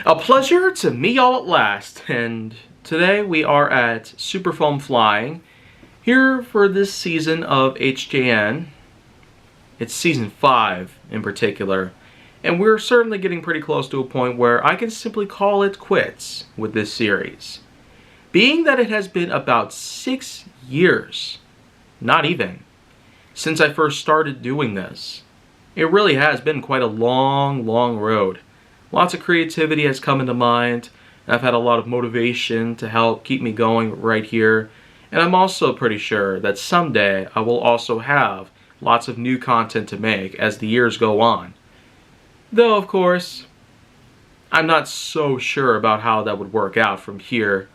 A pleasure to meet y'all at last, and today we are at Super Foam Flying, here for this season of HJN. It's season 5 in particular, and we're certainly getting pretty close to a point where I can simply call it quits with this series. Being that it has been about 6 years, not even, since I first started doing this. It really has been quite a long road. Lots of creativity has come into mind, and I've had a lot of motivation to help keep me going right here. And I'm also pretty sure that someday I will also have lots of new content to make as the years go on. Though, of course, I'm not so sure about how that would work out from here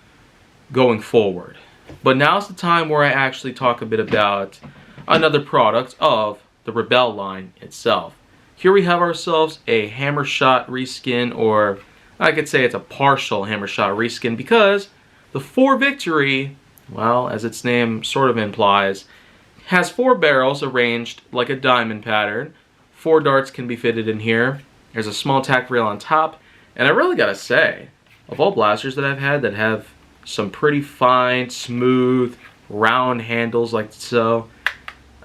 going forward. But now's the time where I actually talk a bit about another product of the Rebel line itself. Here we have ourselves a Hammershot reskin, or I could say it's a partial Hammershot reskin, because the 4Victory, well, as its name sort of implies, has 4 barrels arranged like a diamond pattern. 4 darts can be fitted in here. There's a small tack rail on top, and I really gotta say, of all blasters that I've had that have some pretty fine, smooth, round handles like so,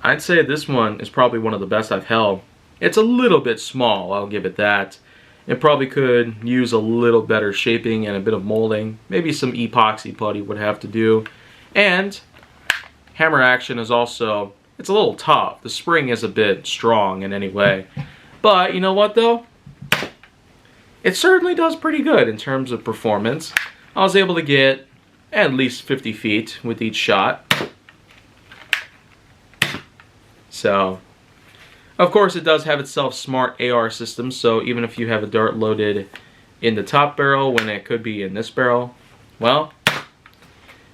I'd say this one is probably one of the best I've held. It's a little bit small, I'll give it that. It probably could use a little better shaping and a bit of molding. Maybe some epoxy putty would have to do. And hammer action is also, it's a little tough. The spring is a bit strong in any way. But you know what though? It certainly does pretty good in terms of performance. I was able to get at least 50 feet with each shot. So, of course, it does have itself smart AR system, so even if you have a dart loaded in the top barrel when it could be in this barrel, well,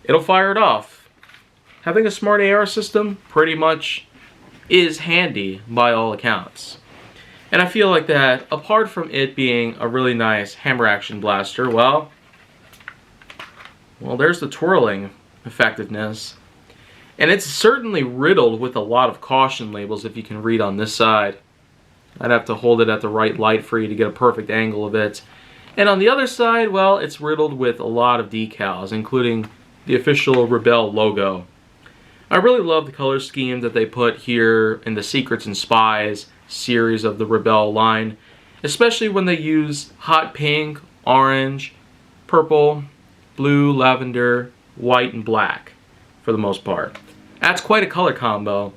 it'll fire it off. Having a smart AR system pretty much is handy by all accounts. And I feel like that, apart from it being a really nice hammer action blaster, well, there's the twirling effectiveness. And it's certainly riddled with a lot of caution labels, if you can read on this side. I'd have to hold it at the right light for you to get a perfect angle of it. And on the other side, well, it's riddled with a lot of decals, including the official Rebel logo. I really love the color scheme that they put here in the Secrets and Spies series of the Rebel line, especially when they use hot pink, orange, purple, blue, lavender, white, and black for the most part. That's quite a color combo,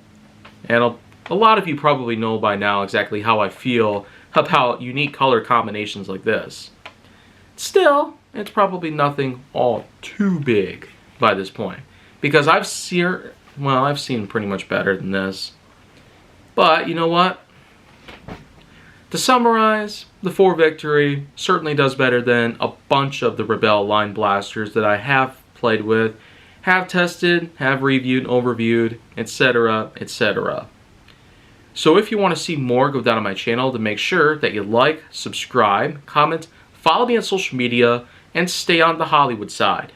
and a lot of you probably know by now exactly how I feel about unique color combinations like this. Still, it's probably nothing all too big by this point, because I've seen pretty much better than this. But you know what? To summarize, the 4Victory certainly does better than a bunch of the Rebel line blasters that I have played with, have tested, have reviewed, overviewed, etc., etc. So if you want to see more, go down to my channel to make sure that you like, subscribe, comment, follow me on social media, and stay on the Hollywood side.